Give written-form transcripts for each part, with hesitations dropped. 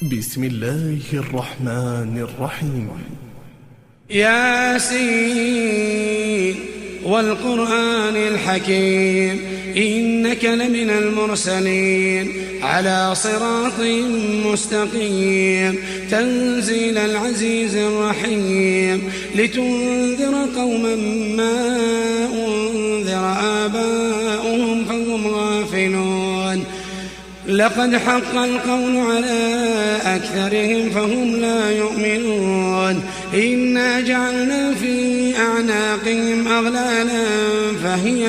بسم الله الرحمن الرحيم. ياسين والقرآن الحكيم إنك لمن المرسلين على صراط مستقيم تنزيل العزيز الرحيم لتنذر قوما ما أنذر آباؤهم فهم غافلون لقد حق القول على أكثرهم فهم لا يؤمنون إنا جعلنا في أعناقهم أغلالا فهي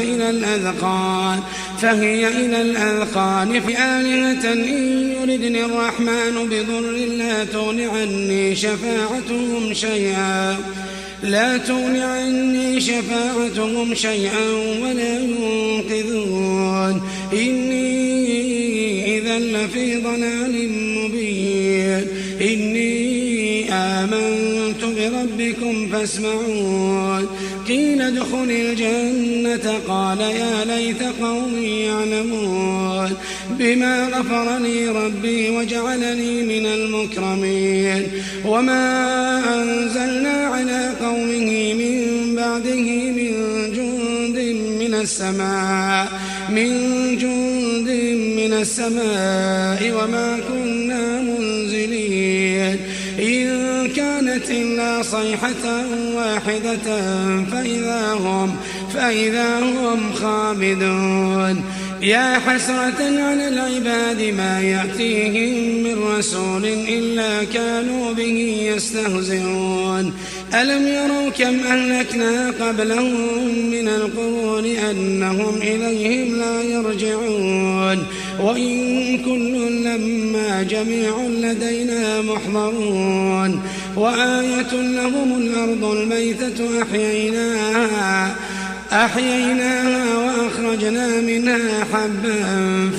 إلى الأذقان في آلهة إن يردني الرحمن بضر لا تغن عني شفاعتهم شيئا ولا ينقذون إني إذا لفي ضلال مبين إني آمنت بربكم فاسمعون قيل ادخل الجنة قال يا ليت قومي يعلمون بما غفر لي ربي وجعلني من المكرمين وما أنزلنا على قومه من بعده من جند من السماء وما كنا منزلين إن كانت إلا صيحة واحدة فإذا هم خامدون يا حسرة على العباد ما يأتيهم من رسول إلا كانوا به يستهزئون ألم يروا كم أهلكنا قبلهم من القرون أنهم إليهم لا يرجعون وإن كل لما جميع لدينا محضرون وآية لهم الأرض الميتة أحييناها وأخرجنا منها حبا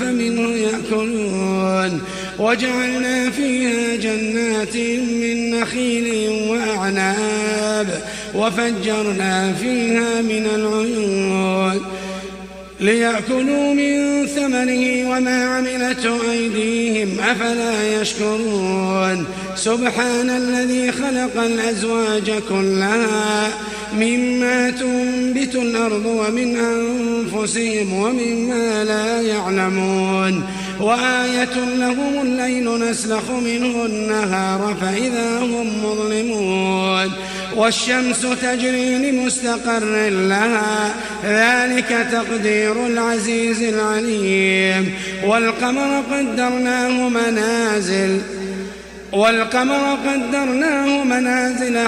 فمنه يأكلون وجعلنا فيها جنات من نخيل وأعناب وفجرنا فيها من العيون ليأكلوا من ثمره وما عملته أيديهم أفلا يشكرون سبحان الذي خلق الأزواج كلها مما تنبت الأرض ومن أنفسهم ومما لا يعلمون وآية لهم الليل نسلخ منه النهار فإذا هم مظلمون والشمس تجري لمستقر لها ذلك تقدير العزيز العليم والقمر قدرناه منازل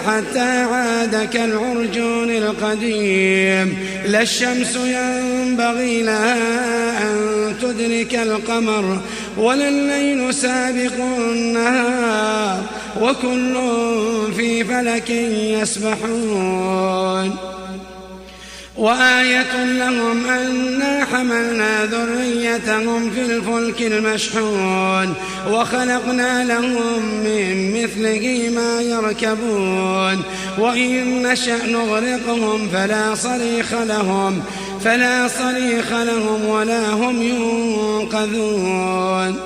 حتى عاد كالعرجون القديم لا الشمس ينبغي لها أن تدرك القمر ولا الليل سابق النهار وكل في فلك يسبحون وآية لهم أنا حملنا ذريتهم في الفلك المشحون وخلقنا لهم من مثله ما يركبون وإن نشأ نغرقهم فلا صريخ لهم ولا هم ينقذون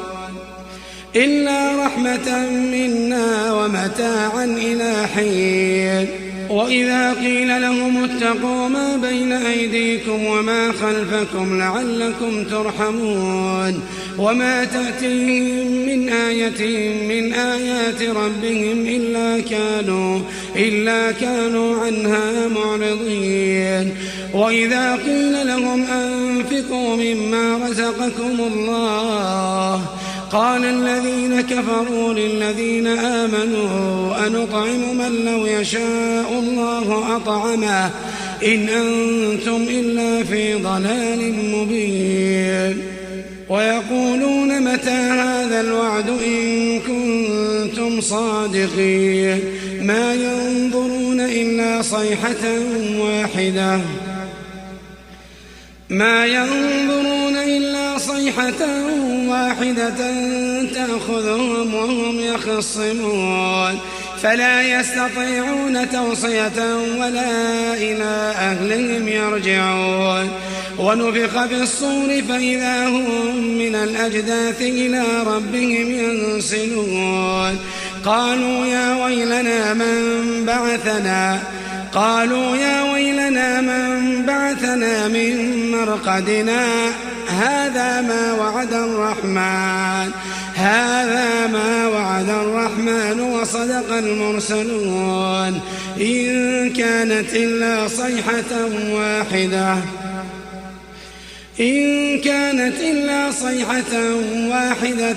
إلا رحمة منا ومتاعا إلى حين وإذا قيل لهم اتقوا ما بين أيديكم وما خلفكم لعلكم ترحمون وما تأتيهم من آية من آيات ربهم إلا كانوا عنها معرضين وإذا قيل لهم أنفقوا مما رزقكم الله قال الذين كفروا للذين آمنوا أنطعم من لو يشاء الله أطعمه إن أنتم إلا في ضلال مبين ويقولون متى هذا الوعد إن كنتم صادقين ما ينظرون إلا صيحة واحدة تأخذهم وهم يخصمون فلا يستطيعون توصية ولا إلى أهلهم يرجعون ونفخ في الصور فإذا هم من الأجداث إلى ربهم ينسلون قالوا يا ويلنا من بعثنا من مرقدنا هذا ما وعد الرحمن وصدق المرسلون إن كانت إلا صيحة واحدة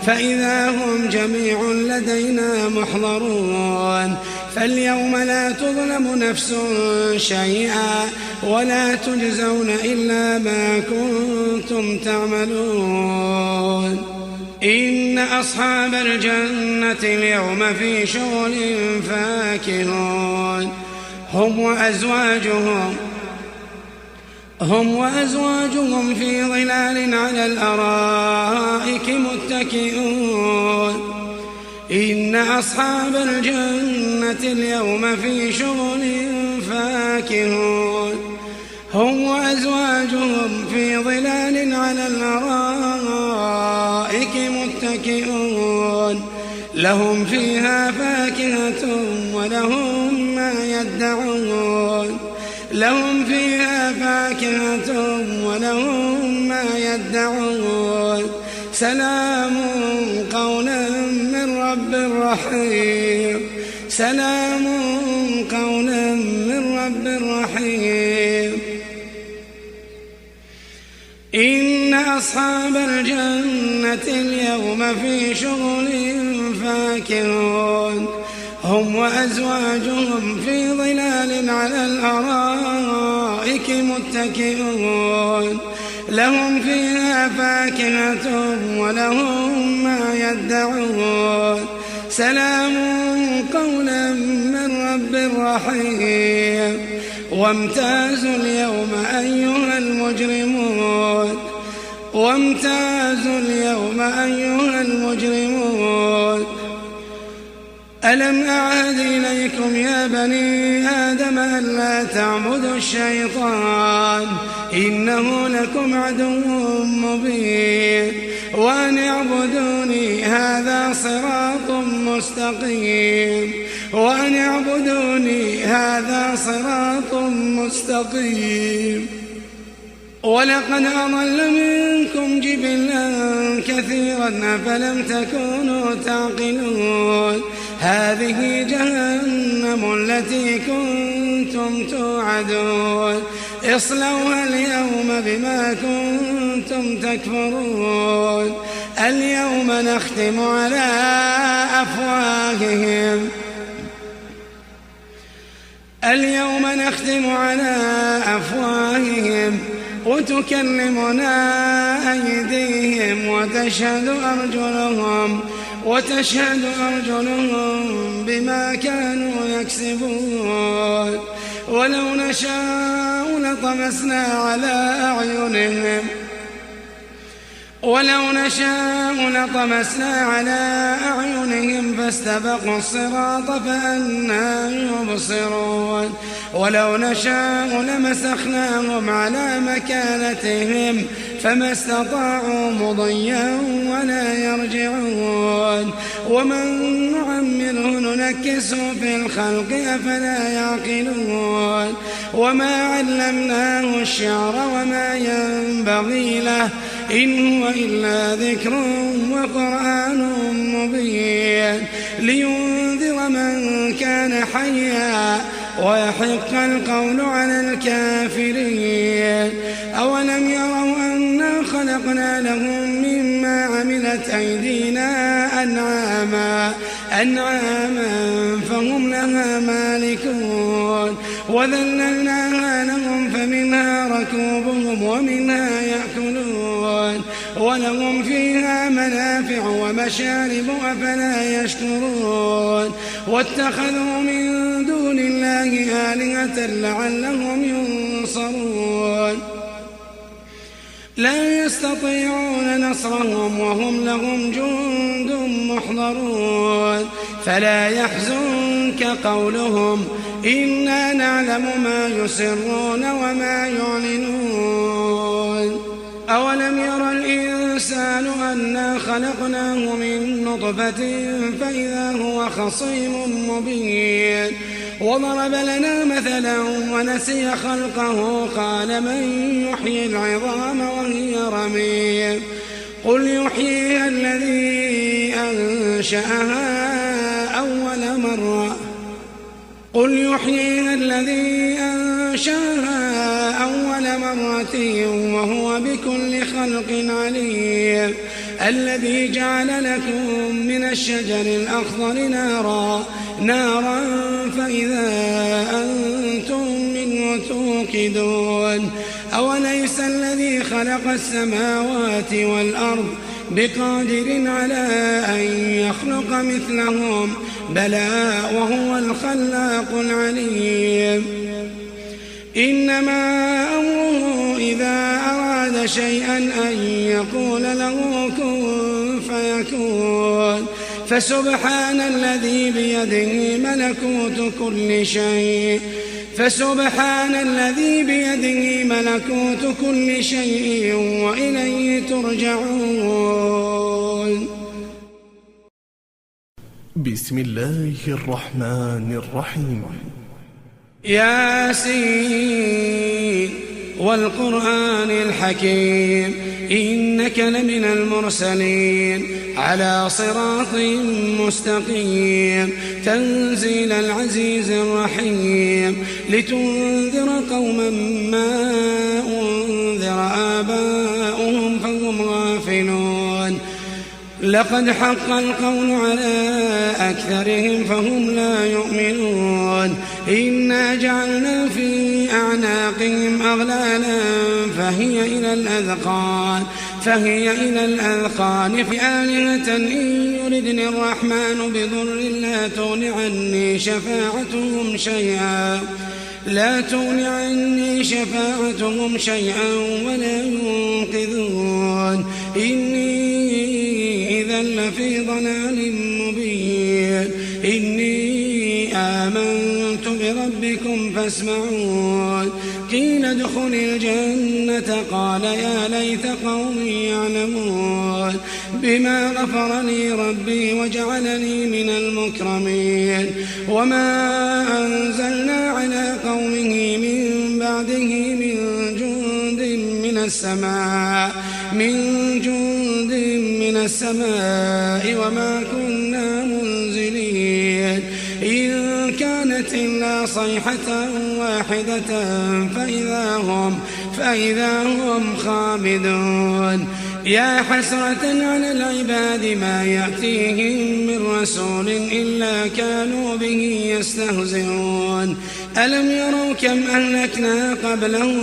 فإذا هم جميع لدينا محضرون فاليوم لا تظلم نفس شيئا ولا تجزون إلا ما كنتم تعملون إن أصحاب الجنة اليوم في شغل فاكهون هم وأزواجهم في ظلال على الأرائك متكئون إن أصحاب الجنة اليوم في شغل فاكهون هم وأزواجهم في ظلال على الأرائك متكئون لهم فيها فاكهة ولهم ما يدعون سلام قولا من رب رحيم إن أصحاب الجنة اليوم في شغل فاكهون هم وأزواجهم في ظلال على الأرائك متكئون لهم فيها فاكهة ولهم ما يدعون سلام قولا من رب رحيم وامتازوا اليوم أيها المجرمون ألم أعهد إليكم يا بني آدم ألا تعبدوا الشيطان إنه لكم عدو مبين وأن اعبدوني هذا صراط مستقيم ولقد أضل منكم جبلا كثيرا أفلم تكونوا تعقلون هذه جهنم التي كنتم توعدون اصلوها اليوم بما كنتم تكفرون اليوم نختم على أفواههم وتكلمنا أيديهم وتشهد أرجلهم بما كانوا يكسبون ولو نشاء لطمسنا على أعينهم فاستبقوا الصراط فأنى يبصرون ولو نشاء لمسخناهم على مكانتهم فما استطاعوا مضيا ولا يرجعون ومن نعمره ننكسه في الخلق أفلا يعقلون وما علمناه الشعر وما ينبغي له إن هو إلا ذكر وقرآن مبين لينذر من كان حيا ويحق القول على الكافرين أولم يروا أنا خلقنا لهم مما عملت أيدينا أنعاما فهم لها مالكون وذللناها لهم فمنها ركوبهم ومنها يأكلون ولهم فيها منافع ومشارب أفلا يشكرون واتخذوا من دون الله آلهة لعلهم ينصرون لا يستطيعون نصرهم وهم لهم جند محضرون فلا يحزنك قولهم إنا نعلم ما يسرون وما يعلنون أولم ير الإنسان أنا خلقناه من نطفة فإذا هو خصيم مبين وضرب لنا مثلا ونسي خلقه قال من يحيي العظام وهي رميم قل يحييها الذي أنشأها أول مرة وهو بكل خلق عليم الذي جعل لكم من الشجر الأخضر نارا فإذا أنتم منه توقدون أوليس الذي خلق السماوات والأرض بقادر على أن يخلق مثلهم بلى وهو الخلاق العليم إنما أمره إذا أراد شيئا أن يقول له كن فيكون فسبحان الذي بيده ملكوت كل شيء وإليه ترجعون. بسم الله الرحمن الرحيم. ياسين والقرآن الحكيم إنك لمن المرسلين على صراط مستقيم تنزيل العزيز الرحيم لتنذر قوما ما أنذر آباؤهم فهم غافلون لقد حق القول على أكثرهم فهم لا يؤمنون إنا جعلنا في أعناقهم أغلالا فهي إلى الأذقان في آلهة إن يردني الرحمن بضر لا تغن عني شفاعتهم شيئا ولا ينقذون إني إذا لفي ضلال مبين إني آمنت بربكم فاسمعون قيل ادخل الجنة قال يا ليت قومي يعلمون بما غفر لي ربي وجعلني من المكرمين وما أنزلنا على قومه من بعده من جند من السماء وما كنا منزلين إن كانت إلا صيحة واحدة فإذا هم خامدون يا حسرة على العباد ما يأتيهم من رسول إلا كانوا به يستهزئون ألم يروا كم أهلكنا قبلهم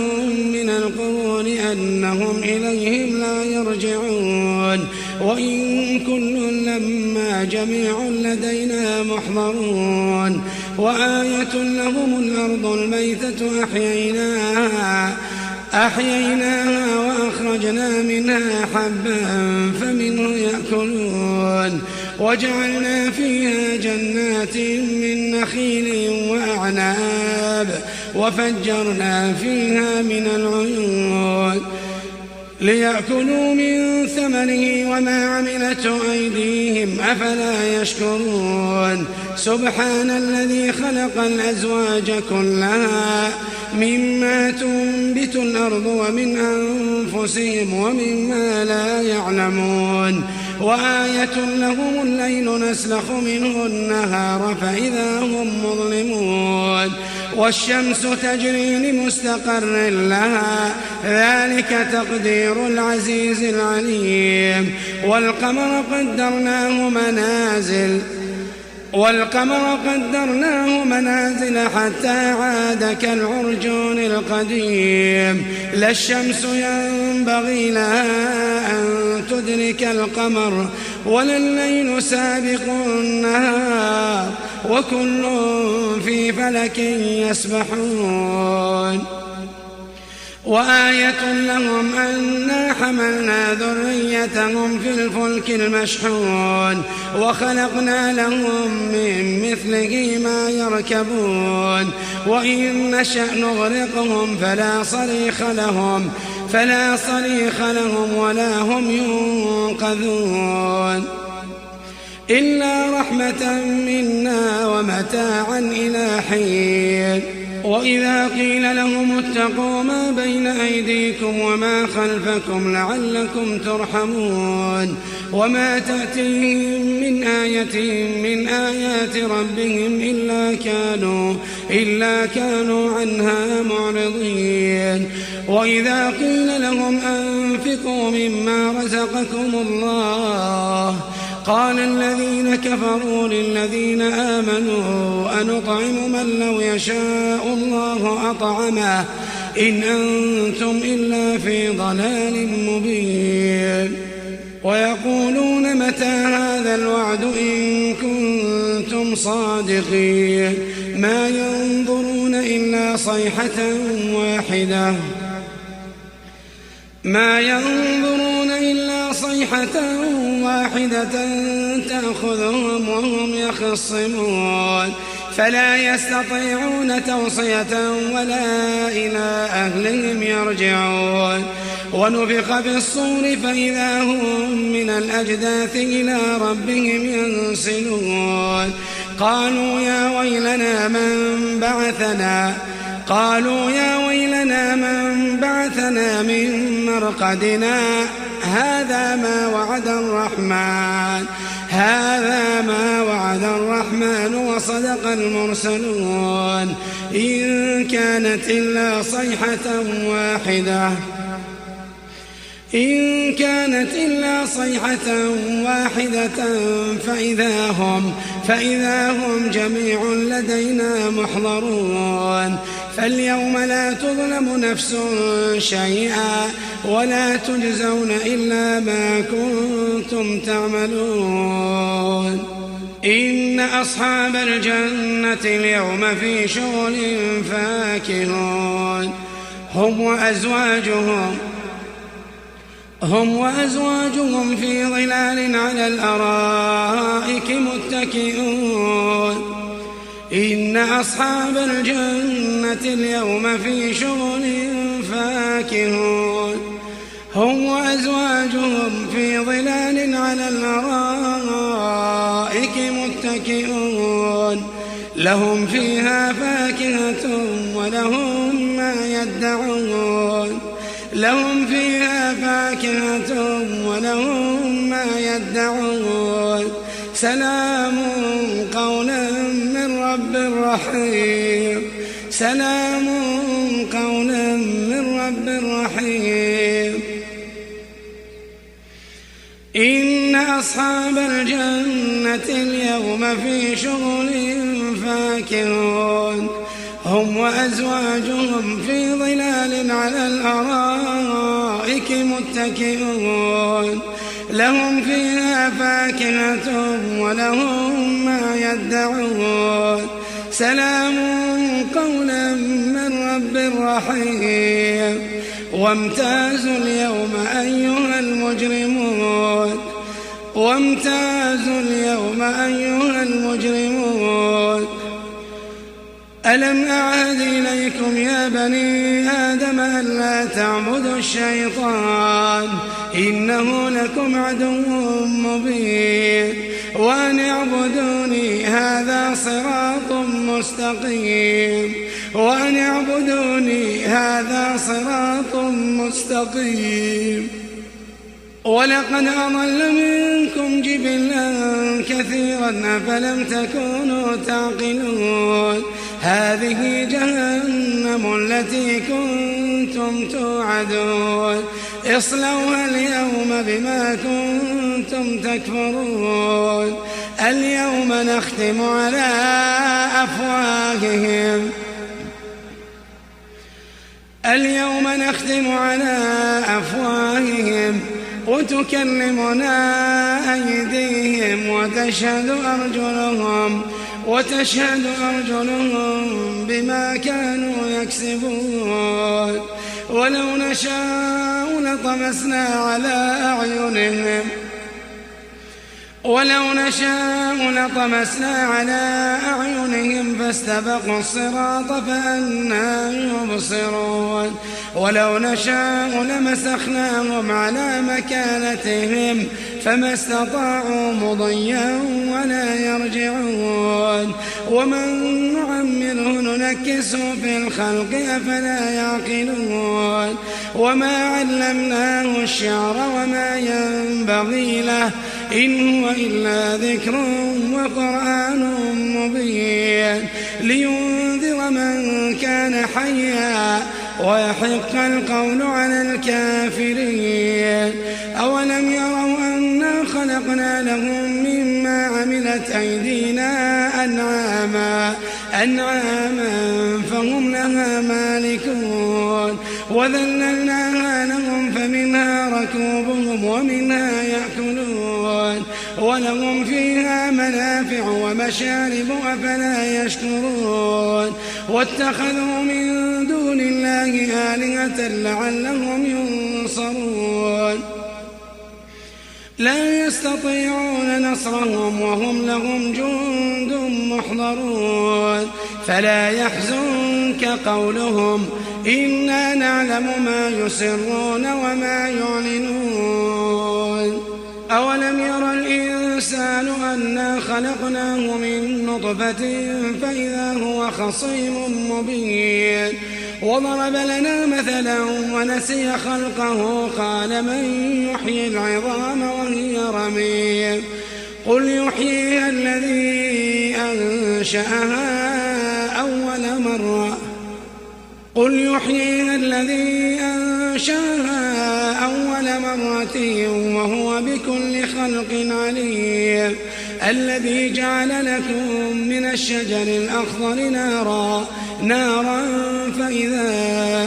من القرون أنهم إليهم لا يرجعون وإن كل لما جميع لدينا محضرون وآية لهم الأرض الميتة أحييناها وأخرجنا منها حبا فمنه يأكلون وجعلنا فيها جنات من نخيل وأعناب وفجرنا فيها من العيون ليأكلوا من ثمره وما عملته أيديهم أفلا يشكرون سبحان الذي خلق الأزواج كلها مما تنبت الأرض ومن أنفسهم ومما لا يعلمون وآية لهم الليل نسلخ منه النهار فإذا هم مظلمون والشمس تجري لمستقر لها ذلك تقدير العزيز العليم والقمر قدرناه منازل حتى عاد كالعرجون القديم لا الشمس ينبغي لها أن تدرك القمر ولا الليل سابق النهار وكل في فلك يسبحون وآية لهم أنا حملنا ذريتهم في الفلك المشحون وخلقنا لهم من مثله ما يركبون وإن نشأ نغرقهم فلا صريخ لهم ولا هم ينقذون إلا رحمة منا ومتاعا إلى حين. وإذا قيل لهم اتقوا ما بين أيديكم وما خلفكم لعلكم ترحمون وما تأتيهم من آية من آيات ربهم إلا كانوا عنها معرضين. وإذا قيل لهم أنفقوا مما رزقكم الله قال الذين كفروا للذين آمنوا أنطعم من لو يشاء الله أطعمه إن أنتم إلا في ضلال مبين. ويقولون متى هذا الوعد إن كنتم صادقين ما ينظرون إلا صيحة واحدة تأخذهم وهم يخصمون فلا يستطيعون توصية ولا إلى أهلهم يرجعون. ونفخ في الصور فإذا هم من الأجداث إلى ربهم ينسلون قالوا يا ويلنا من بعثنا من مرقدنا هذا ما وعد الرحمن وصدق المرسلون إن كانت إلا صيحة واحدة فإذا هم جميع لدينا محضرون. فاليوم لا تظلم نفس شيئا ولا تجزون إلا ما كنتم تعملون. إن أصحاب الجنة اليوم في شغل فاكهون هم وأزواجهم في ظلال على الأرائك متكئون. إن أصحاب الجنة اليوم في شغل فاكهون هم وأزواجهم في ظلال على الأرائك متكئون لهم فيها فاكهة ولهم ما يدعون سلام قولا من رب رحيم. إن أصحاب الجنة اليوم في شغل فاكهون هم وأزواجهم في ظلال على الأرائك متكئون لهم فيها فاكهة ولهم ما يدعون سلام قولا من رب رحيم. وامتازوا اليوم أيها المجرمون ألم أعهد إليكم يا بني آدم ألا تعبدوا الشيطان إنه لكم عدو مبين وأن اعبدوني هذا صراط مستقيم. ولقد أضل منكم جبلا كثيرا أفلم تكونوا تعقلون هذه جهنم التي كنتم توعدون اصلوها اليوم بما كنتم تكفرون. اليوم نختم على أفواههم وتكلمنا أيديهم وتشهد أرجلهم بما كانوا يكسبون. ولو نشاء لطمسنا على أعينهم فاستبقوا الصراط فأنى يبصرون ولو نشاء لمسخناهم على مكانتهم فما استطاعوا مضيا ولا يرجعون ومن نعمره ننكسه في الخلق أفلا يعقلون وما علمناه الشعر وما ينبغي له إن هو إلا ذكر وقرآن مبين لينذر من كان حيا ويحق القول على الكافرين أولم يروا أنا خلقنا لهم مما عملت أيدينا أنعاما فهم لها مالكون وذللناها لهم فمنها ركوبهم ومنها يأكلون ولهم فيها منافع ومشارب أفلا يشكرون واتخذوا من دون الله آلهة لعلهم ينصرون لا يستطيعون نصرهم وهم لهم جند محضرون فلا يحزنك قولهم إنا نعلم ما يسرون وما يعلنون أولم ير الإنسان أنا خلقناه من نطفة فإذا هو خصيم مبين وضرب لنا مثلا ونسي خلقه قال من يحيي العظام وهي رميم قل يحييها الذي أنشأها أول مرة وهو بكل خلق عليم الذي جعل لكم من الشجر الأخضر نارا فإذا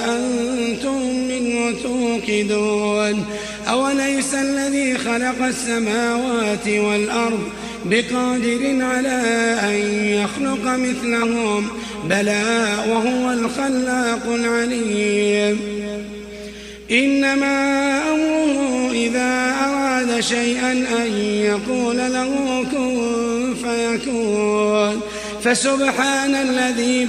أنتم منه توقدون أوليس الذي خلق السماوات والأرض بقادر على أن يخلق مثلهم بلى وهو الخلاق العليم إنما أمره إذا أراد شيئا أن يقول له كن فيكون فسبحان الذي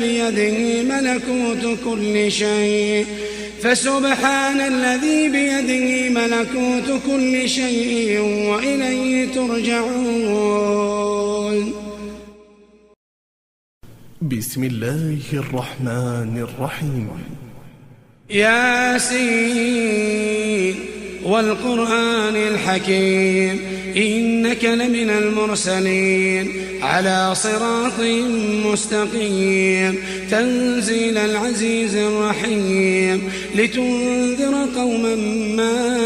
بيده ملكوت كل شيء وإليه ترجعون بسم الله الرحمن الرحيم ياسين والقرآن الحكيم إنك لمن المرسلين على صراط مستقيم تنزيل العزيز الرحيم لتنذر قوما ما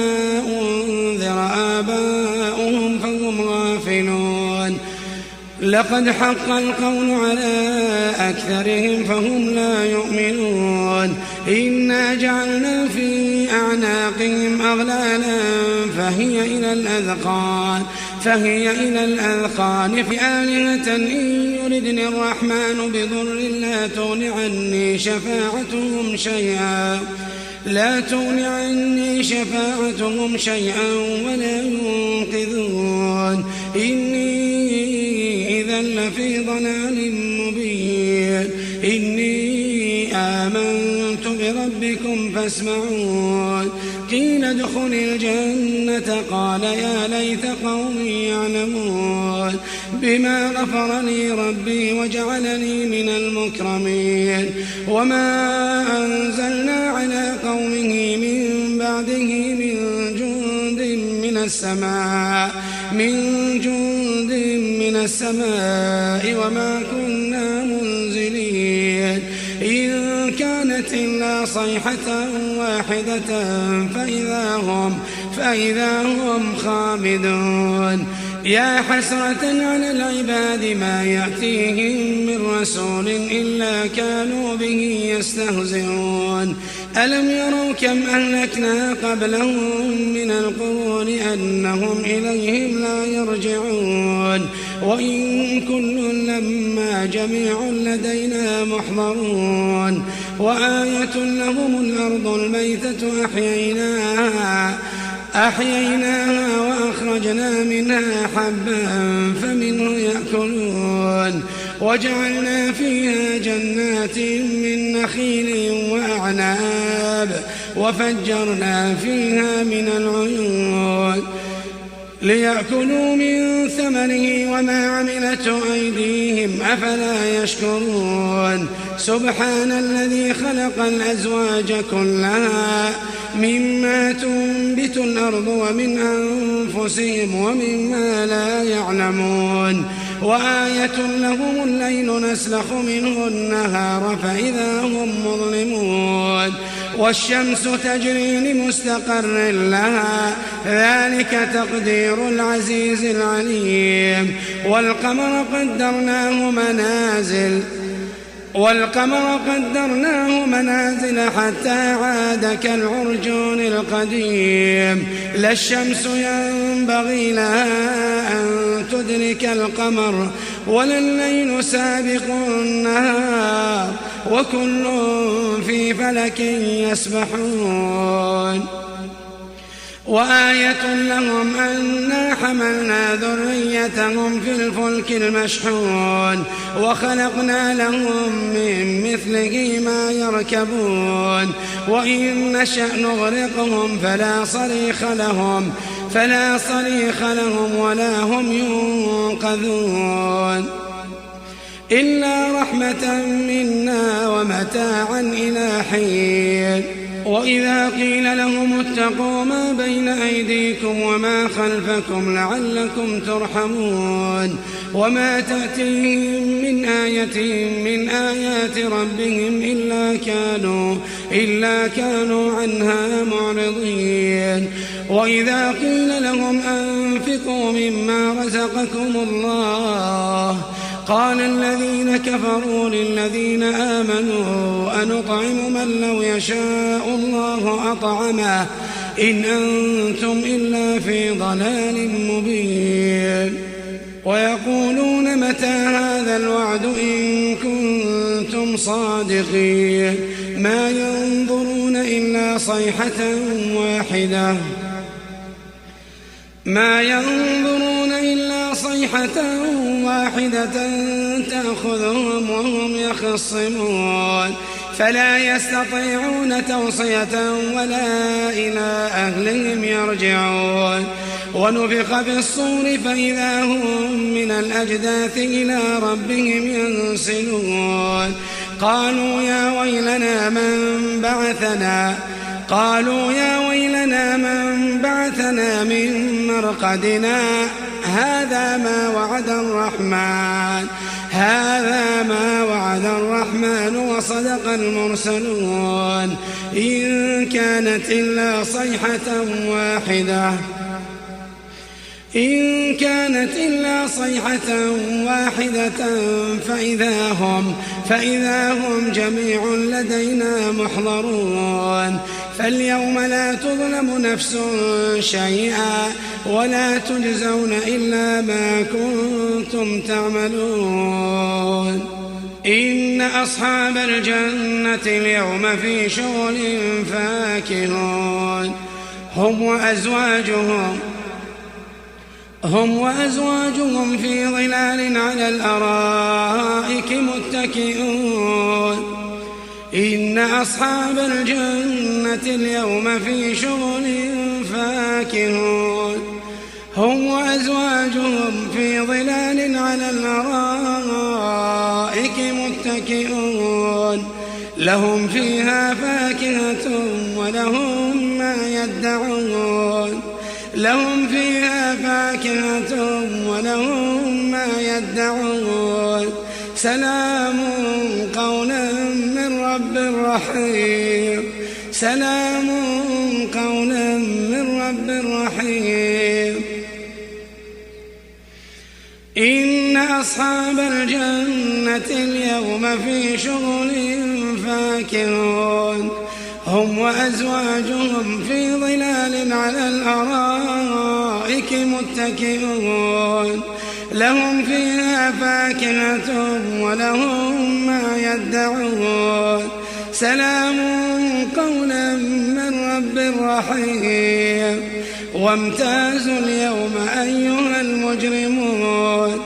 أنذر آباؤهم فهم غافلون لقد حق القول على أكثرهم فهم لا يؤمنون إنا جعلنا في أعناقهم أغلالا فهي إلى الأذقان في آلهة إن يردني الرحمن بضر لا تغن عني شفاعتهم شيئا ولا ينقذون إني إذا لفي ضلال مبين إني آمنت بربكم فاسمعون قيل ادخل الجنة قال يا ليت قومي يعلمون بما غفر لي ربي وجعلني من المكرمين وما أنزلنا على قومه من بعده من جند من السماء وما كنا منزلين إن كانت إلا صيحة واحدة فإذا هم خامدون يا حسرة على العباد ما يأتيهم من رسول إلا كانوا به يستهزئون ألم يروا كم أهلكنا قبلهم من القرون أنهم إليهم لا يرجعون وإن كل لما جميع لدينا محضرون وآية لهم الأرض الميتة أحييناها وأخرجنا منها حبا فمنه يأكلون وجعلنا فيها جنات من نخيل وأعناب وفجرنا فيها من العيون ليأكلوا من ثمره وما عملته أيديهم أفلا يشكرون سبحان الذي خلق الأزواج كلها مما تنبت الأرض ومن أنفسهم ومما لا يعلمون وآية لهم الليل نسلخ منه النهار فإذا هم مظلمون والشمس تجري لمستقر لها ذلك تقدير العزيز العليم والقمر قدرناه منازل حتى عاد كالعرجون القديم لا الشمس ينبغي لها أن تدرك القمر ولا الليل سابق النهار وكل في فلك يسبحون وآية لهم أنا حملنا ذريتهم في الفلك المشحون وخلقنا لهم من مثله ما يركبون وإن نشأ نغرقهم فلا صريخ لهم ولا هم ينقذون إلا رحمة منا ومتاعا إلى حين وإذا قيل لهم اتقوا ما بين أيديكم وما خلفكم لعلكم ترحمون وما تأتيهم من آية من آيات ربهم إلا كانوا عنها معرضين وإذا قيل لهم أنفقوا مما رزقكم الله قال الذين كفروا للذين آمنوا أنطعم من لو يشاء الله أطعمه إن أنتم إلا في ضلال مبين ويقولون متى هذا الوعد إن كنتم صادقين ما ينظرون إلا صيحة واحدة تأخذهم وهم يخصمون فلا يستطيعون توصية ولا إلى أهلهم يرجعون ونفخ في الصور فإذا هم من الأجداث إلى ربهم ينسلون قالوا يا ويلنا من بعثنا من مرقدنا هذا ما وعد الرحمن وصدق المرسلون إن كانت إلا صيحة واحدة فإذا هم جميع لدينا محضرون فاليوم لا تظلم نفس شيئا ولا تجزون إلا ما كنتم تعملون إن أصحاب الجنة اليوم في شغل فاكهون هم وأزواجهم في ظلال على الأرائك متكئون إن أصحاب الجنة اليوم في شغل فاكهون هم وأزواجهم في ظلال على الأرائك متكئون لهم فيها فاكهة ولهم ما يدعون سلام قولا من رب رحيم إن أصحاب الجنة اليوم في شغل فاكهون هم وأزواجهم في ظلال على الأرائك متكئون لهم فيها فاكهة ولهم ما يدعون سلام قولا من رب رحيم وامتازوا اليوم أيها المجرمون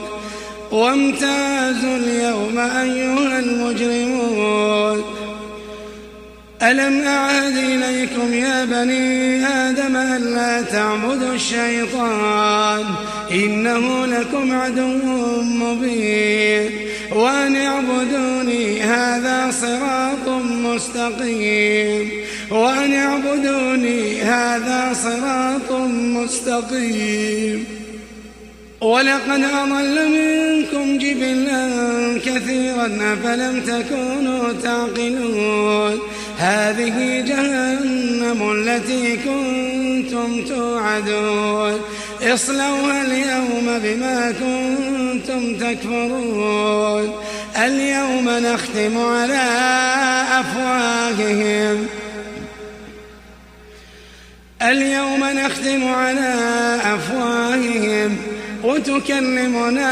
ألم أعهد إليكم يا بني آدم ألا تعبدوا الشيطان إنه لكم عدو مبين وأن اعبدوني هذا صراط مستقيم ولقد أضل منكم جبلا كثيرا أفلم تكونوا تعقلون هذه جهنم التي كنتم توعدون اصلوها اليوم بما كنتم تكفرون اليوم نختم على أفواههم وتكلمنا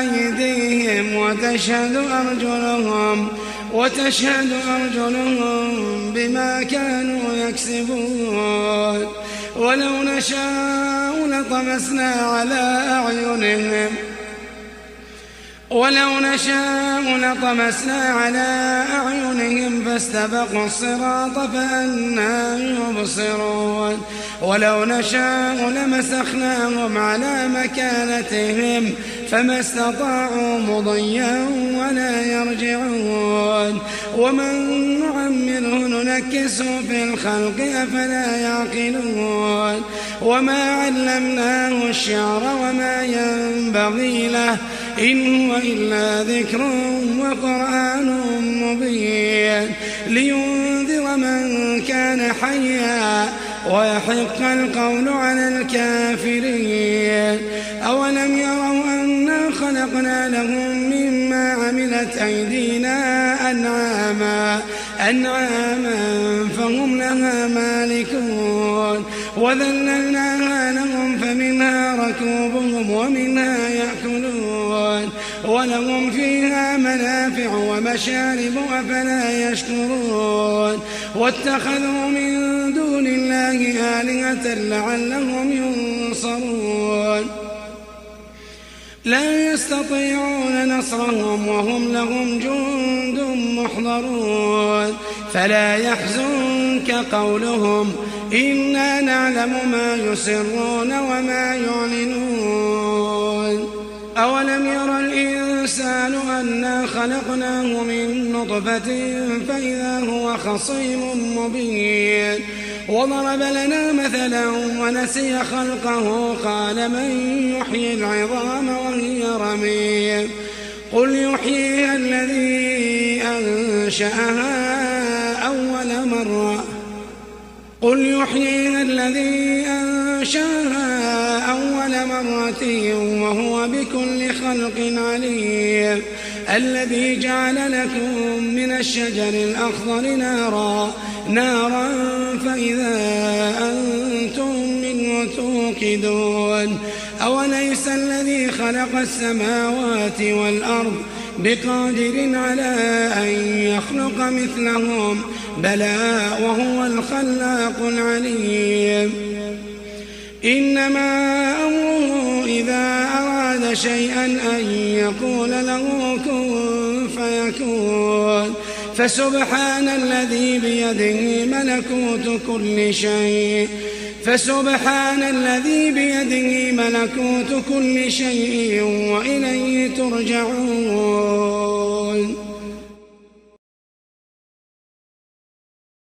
أيديهم وتشهد أرجلهم بما كانوا يكسبون ولو نشاء لطمسنا على أعينهم فاستبقوا الصراط فأنى يبصرون ولو نشاء لمسخناهم على مكانتهم فما استطاعوا مضيا ولا يرجعون ومن نعمره ننكسه في الخلق أفلا يعقلون وما علمناه الشعر وما ينبغي له إن هو إلا ذكر وقرآن مبين لينذر من كان حيا ويحق القول على الكافرين أولم يروا أنا خلقنا لهم مما عملت أيدينا أنعاما فهم لها مالكون وذللناها لهم فمنها ركوبهم ومنها يأكلون ولهم فيها منافع ومشارب أفلا يشكرون واتخذوا من دون الله آلهة لعلهم ينصرون لا يستطيعون نصرهم وهم لهم جند محضرون فلا يحزنك قولهم إنا نعلم ما يسرون وما يعلنون أولم ير الإنسان أنا خلقناه من نطفة فإذا هو خصيم مبين وضرب لنا مثلا ونسي خلقه قال من يحيي العظام وهي رميم قل يحييها الذي أنشأها أول مرة وهو بكل خلق عليم الذي جعل لكم من الشجر الأخضر نارا فإذا أنتم منه توقدون أوليس الذي خلق السماوات والأرض بقادر على أن يخلق مثلهم بلى وهو الخلاق العليم إنما أمره إذا أراد شيئا أن يقول له كن فيكون فسبحان الذي بيده ملكوت كل شيء وإليه ترجعون